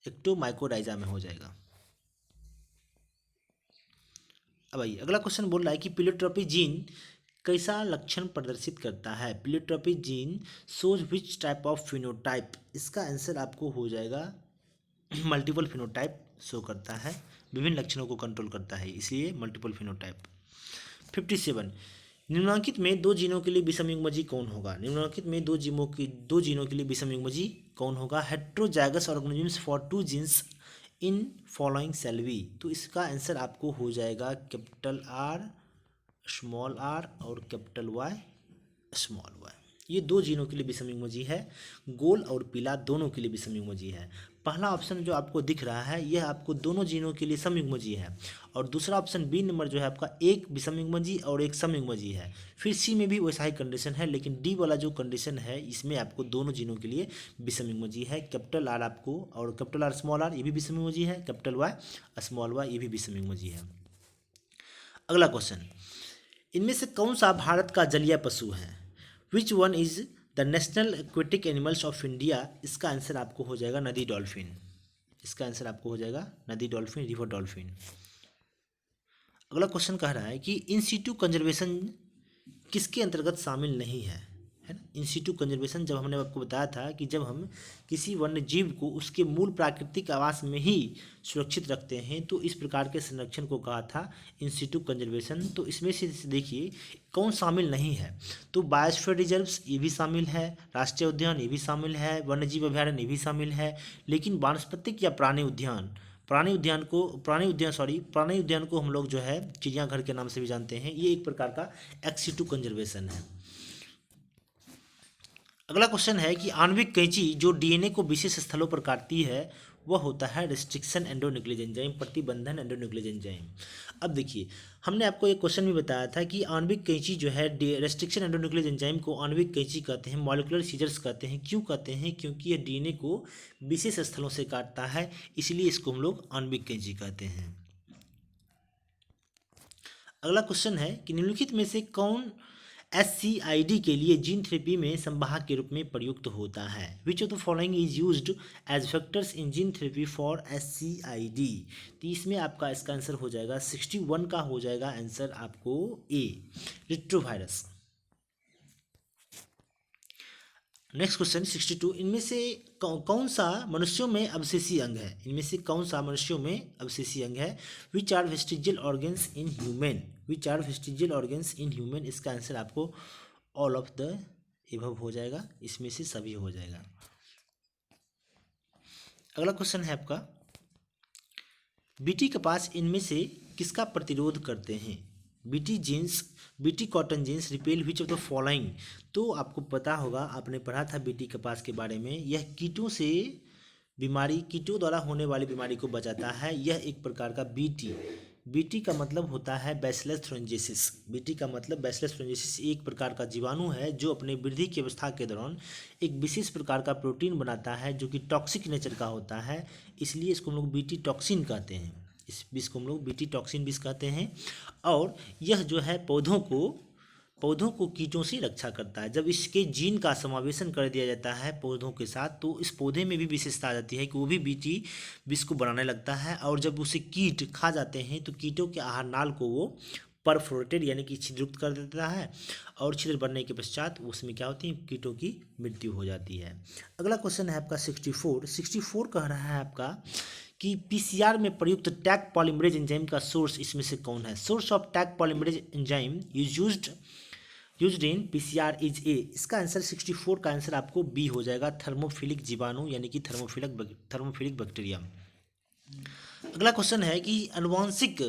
एक्टोमाइकोराइजा में हो जाएगा। अब आइए अगला क्वेश्चन बोल रहा है कि प्लियोट्रोपी जीन कैसा लक्षण प्रदर्शित करता है? Pleiotropy gene shows which type of phenotype, इसका आंसर आपको हो जाएगा मल्टीपल फिनोटाइप शो करता है, विभिन्न लक्षणों को कंट्रोल करता है, इसलिए मल्टीपल फिनोटाइप। 57, निम्नलिखित में दो जीनों के लिए विषम युग्मजी कौन होगा? निम्नलिखित में दो जीनों के लिए विषम युग्मजी कौन होगा? Heterozygous organisms for two genes in following shall be, तो इसका आंसर आपको हो जाएगा कैपिटल आर स्मॉल आर और कैपिटल वाई स्मॉल वाई। ये दो जीनों के लिए विषम युग्मजी है, गोल और पीला दोनों के लिए विषम युग्मजी है। पहला ऑप्शन जो आपको दिख रहा है यह आपको दोनों जीनों के लिए सम युग्मजी है, और दूसरा ऑप्शन बी नंबर जो है आपका एक विषम युग्मजी और एक सम युग्मजी है। फिर सी में भी वैसा ही कंडीशन है, लेकिन डी वाला जो कंडीशन है इसमें आपको दोनों जीनों के लिए विषम युग्मजी है। कैपिटल आर आपको और कैपिटल आर स्मॉल आर ये भी विषम युग्मजी है, कैपिटल वाई स्मॉल वाई ये भी विषम युग्मजी है। अगला क्वेश्चन, इनमें से कौन सा भारत का जलीय पशु है? Which one is the national aquatic animals of India, इसका आंसर आपको हो जाएगा नदी डॉल्फिन, इसका आंसर आपको हो जाएगा नदी डॉल्फिन, रिवर डॉल्फिन। अगला क्वेश्चन कह रहा है कि इन सीटू कंजर्वेशन किसके अंतर्गत शामिल नहीं है ना? इन सीटू कंजर्वेशन जब हमने आपको बताया था कि जब हम किसी वन्य जीव को उसके मूल प्राकृतिक आवास में ही सुरक्षित रखते हैं तो इस प्रकार के संरक्षण को कहा था इन सीटू कंजर्वेशन। तो इसमें से देखिए कौन शामिल नहीं है, तो बायोस्फीयर रिजर्व्स ये भी शामिल है, राष्ट्रीय उद्यान ये भी शामिल है, वन्य जीव अभयारण्य ये भी शामिल है, लेकिन वानस्पतिक या प्राणी उद्यान को हम लोग जो है चिड़ियाघर के नाम से भी जानते हैं, ये एक प्रकार का एक्सिटू कंजर्वेशन है। अगला क्वेश्चन है कि आणविक कैंची जो डीएनए को विशेष स्थलों पर काटती है वह होता है रिस्ट्रिक्शन एंडोन्यूक्लियस एंजाइम, प्रतिबंधन एंडोन्यूक्लियस एंजाइम। अब देखिए हमने आपको एक क्वेश्चन भी बताया था कि आणविक कैंची जो है रेस्ट्रिक्शन एंडोन्यूक्लियस एंजाइम को आणविक कैंची कहते हैं, मॉलिक्यूलर सीजर्स कहते हैं। क्यों कहते हैं? क्योंकि यह डीएनए को विशेष स्थलों से काटता है, इसलिए इसको हम लोग आणविक कैंची कहते हैं। अगला क्वेश्चन है कि निम्नलिखित में से कौन SCID के लिए जीन थेरेपी में संवाहक के रूप में प्रयुक्त होता है? Which of the following is used as factors in gene therapy for SCID, तो इसमें आपका इसका आंसर हो जाएगा 61 का हो जाएगा आंसर आपको ए, रिट्रोवायरस। नेक्स्ट क्वेश्चन 62, इनमें से कौन सा मनुष्यों में अवशेषी अंग है? इनमें से कौन सा मनुष्यों में अवशेषी अंग है? Which are vestigial organs in human, which are vestigial organs in human, इसका आंसर आपको ऑल ऑफ द एबव हो जाएगा, इसमें से सभी हो जाएगा। अगला क्वेश्चन है आपका बीटी कपास इनमें से किसका प्रतिरोध करते हैं? Bt cotton genes repel which of the following, तो आपको पता होगा, आपने पढ़ा था बीटी कपास के बारे में, यह कीटों से बीमारी, कीटों द्वारा होने वाली बीमारी को बचाता है। यह एक प्रकार का बीटी का मतलब होता है बैसिलस थ्रोंजिसिस। बीटी का मतलब बैसिलस थ्रोंजिसिस एक प्रकार का जीवाणु है जो अपने वृद्धि की अवस्था के दौरान एक विशेष प्रकार का प्रोटीन बनाता है जो कि टॉक्सिक नेचर का होता है, इसलिए इसको हम लोग बीटी टॉक्सिन कहते हैं। इस विष को हम लोग बीटी टॉक्सिन विष कहते हैं। और यह जो है पौधों को कीटों से रक्षा करता है। जब इसके जीन का समावेशन कर दिया जाता है पौधों के साथ तो इस पौधे में भी विशेषता आ जाती है कि वो भी बीटी विष को बनाने लगता है, और जब उसे कीट खा जाते हैं तो कीटों के आहार नाल को वो परफोरेटेड यानी कि छिद्रयुक्त कर देता है, और छिद्र बनने के पश्चात उसमें क्या होती है, कीटों की मृत्यु हो जाती है। अगला क्वेश्चन है आपका 64 कह रहा है आपका कि पीसीआर में प्रयुक्त टैग पॉलीमरेज एंजाइम का सोर्स इसमें से कौन है। Source of tag polymerase enzyme used in PCR is a. इसका आंसर 64 का आंसर आपको बी हो जाएगा, थर्मोफिलिक जीवाणु यानी कि थर्मोफिलिक बैक्टीरिया। अगला क्वेश्चन है कि आनुवांशिक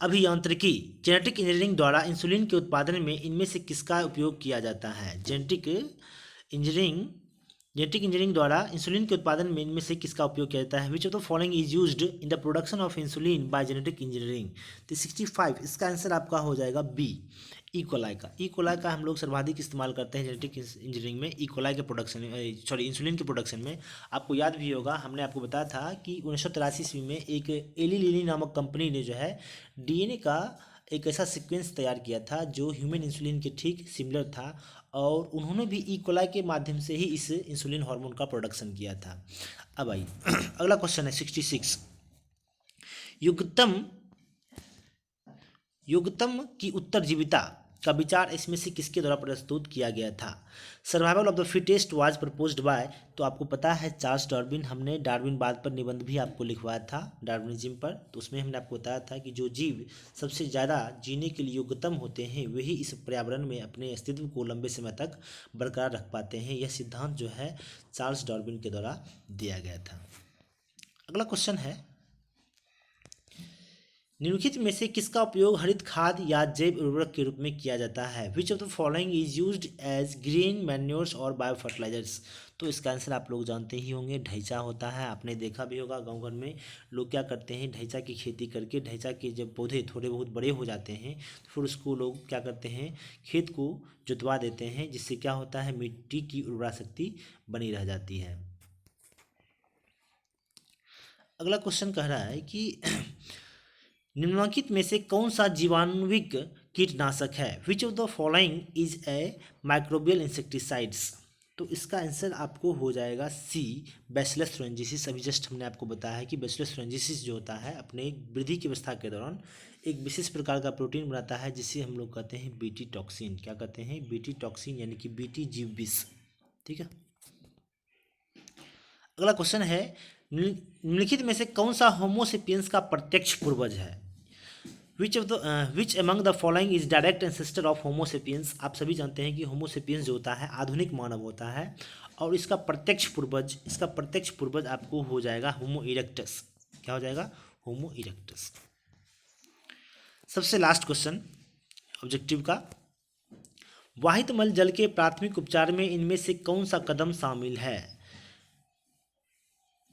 अभियांत्रिकी जेनेटिक इंजीनियरिंग द्वारा इंसुलिन के उत्पादन में इनमें से किसका उपयोग किया जाता है। जेनेटिक इंजीनियरिंग द्वारा इंसुलिन के उत्पादन में इनमें से किसका उपयोग किया जाता है। Which of the following is used in the production of insulin bye genetic engineering. तो 65 इसका आंसर आपका हो जाएगा बी, इकोलाई का हम लोग सर्वाधिक इस्तेमाल करते हैं जेनेटिक इंजीनियरिंग में, इकोलाई के प्रोडक्शन इंसुलिन के प्रोडक्शन में। आपको याद भी होगा हमने आपको बताया था कि 1983 ईस्वी में एक एली लिली नामक कंपनी ने जो है डीएनए का एक ऐसा सीक्वेंस तैयार किया था जो ह्यूमन इंसुलिन के ठीक सिमिलर था, और उन्होंने भी इकोलाई के माध्यम से ही इस इंसुलिन हार्मोन का प्रोडक्शन किया था। अब आइए अगला क्वेश्चन है 66। युगतम की उत्तरजीविता का विचार इसमें से किसके द्वारा प्रस्तुत किया गया था। Survival of the fittest was proposed by, तो आपको पता है चार्ल्स डार्विन। हमने डार्विनवाद पर निबंध भी आपको लिखवाया था, डार्विनिज्म पर, तो उसमें हमने आपको बताया था कि जो जीव सबसे ज़्यादा जीने के लिए योग्यतम होते हैं वही इस पर्यावरण में अपने अस्तित्व को लंबे समय तक बरकरार रख पाते हैं। यह सिद्धांत जो है चार्ल्स डार्विन के द्वारा दिया गया था। अगला क्वेश्चन है निम्नलिखित में से किसका उपयोग हरित खाद या जैव उर्वरक के रूप में किया जाता है। Which of the following is used as green manures और बायो फर्टिलाइजर्स। तो इसका आंसर आप लोग जानते ही होंगे, ढैंचा होता है। आपने देखा भी होगा गांव घर में लोग क्या करते हैं, ढैंचा की खेती करके ढैंचा के जब पौधे थोड़े बहुत बड़े हो जाते हैं तो फिर उसको लोग क्या करते हैं, खेत को जुतवा देते हैं, जिससे क्या होता है मिट्टी की उर्वरा शक्ति बनी रह जाती है। अगला क्वेश्चन कह रहा है कि निम्नलिखित में से कौन सा जीवाणुविक कीटनाशक है। Which of the following is a microbial insecticides. तो इसका आंसर आपको हो जाएगा सी, बैसिलस थ्रोंजिसिस। अभी जस्ट हमने आपको बताया है कि बैसिलस थ्रोंजिसिस जो होता है अपने वृद्धि की अवस्था के दौरान एक विशेष प्रकार का प्रोटीन बनाता है जिसे हम लोग कहते हैं बीटी टॉक्सिन। क्या कहते हैं, बीटी टॉक्सिन यानी कि बीटी जीव विष। ठीक है। अगला क्वेश्चन है निम्नलिखित में से कौन सा होमोसेपियंस का प्रत्यक्ष पूर्वज है। Which among the following is direct ancestor of Homo sapiens. आप सभी जानते हैं कि होमोसेपियंस जो होता है आधुनिक मानव होता है, और इसका प्रत्यक्ष पूर्वज आपको हो जाएगा होमो इरेक्टस। क्या हो जाएगा, होमो इरेक्टस। सबसे लास्ट क्वेश्चन ऑब्जेक्टिव का, वाहित मल जल के प्राथमिक उपचार में इनमें से कौन सा कदम शामिल है।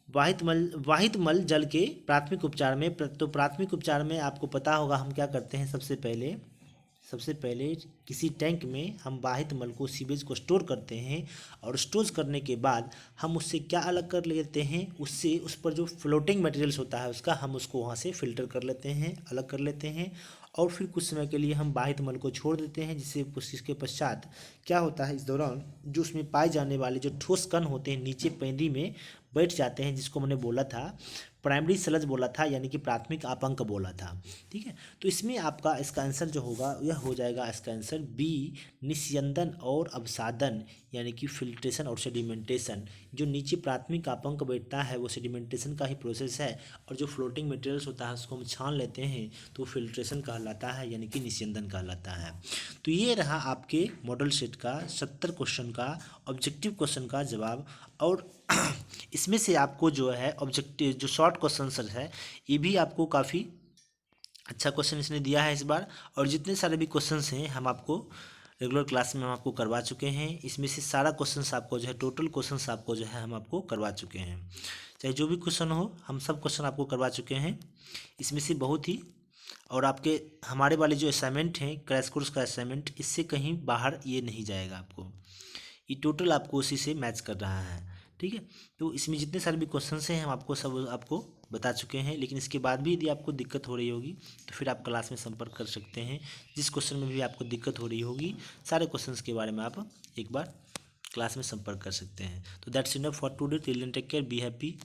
वाहित मल जल के प्राथमिक उपचार में, तो प्राथमिक उपचार में आपको पता होगा हम क्या करते हैं, सबसे पहले किसी टैंक में हम वाहित मल को, सीवेज को स्टोर करते हैं, और स्टोर करने के बाद हम उससे क्या अलग कर लेते हैं, उससे उस पर जो फ्लोटिंग मटेरियल्स होता है उसका हम उसको वहाँ से फिल्टर कर लेते हैं, अलग कर लेते हैं, और फिर कुछ समय के लिए हम वाहित मल को छोड़ देते हैं, जिसके पश्चात क्या होता है, इस दौरान जो उसमें पाए जाने वाले जो ठोस कण होते हैं नीचे पेंदी में बैठ जाते हैं, जिसको मैंने बोला था प्राइमरी सलज बोला था, यानी कि प्राथमिक आपंक बोला था। ठीक है, तो इसमें आपका इसका आंसर जो होगा यह हो जाएगा इसका आंसर बी, निस्यंदन और अवसादन, यानी कि फिल्ट्रेशन और सेडिमेंटेशन। जो नीचे प्राथमिक आपंक बैठता है वो सेडिमेंटेशन का ही प्रोसेस है, और जो फ्लोटिंग मटेरियल्स होता है उसको हम छान लेते हैं तो फिल्ट्रेशन कहलाता है, यानी कि निस्यंदन कहलाता है। तो ये रहा आपके मॉडल सेट का 70 क्वेश्चन का ऑब्जेक्टिव क्वेश्चन का जवाब। और इसमें से आपको जो है ऑब्जेक्टिव जो शॉर्ट क्वेश्चन है ये भी आपको काफ़ी अच्छा क्वेश्चन इसने दिया है इस बार, और जितने सारे भी क्वेश्चंस हैं हम आपको रेगुलर क्लास में हम आपको करवा चुके हैं। इसमें से सारा क्वेश्चंस आपको जो है टोटल क्वेश्चंस आपको जो है हम आपको करवा चुके हैं। चाहे जो भी क्वेश्चन हो, हम सब क्वेश्चन आपको करवा चुके हैं। इसमें से बहुत ही, और आपके हमारे वाले जो असाइनमेंट हैं, क्रैश कोर्स का असाइनमेंट, इससे कहीं बाहर ये नहीं जाएगा आपको, ये टोटल आपको उसी से मैच कर रहा है। ठीक है, तो इसमें जितने सारे भी क्वेश्चंस हैं हम आपको सब आपको बता चुके हैं। लेकिन इसके बाद भी यदि आपको दिक्कत हो रही होगी तो फिर आप क्लास में संपर्क कर सकते हैं। जिस क्वेश्चन में भी आपको दिक्कत हो रही होगी, सारे क्वेश्चंस के बारे में आप एक बार क्लास में संपर्क कर सकते हैं। तो that's enough for today, till then take care, be happy.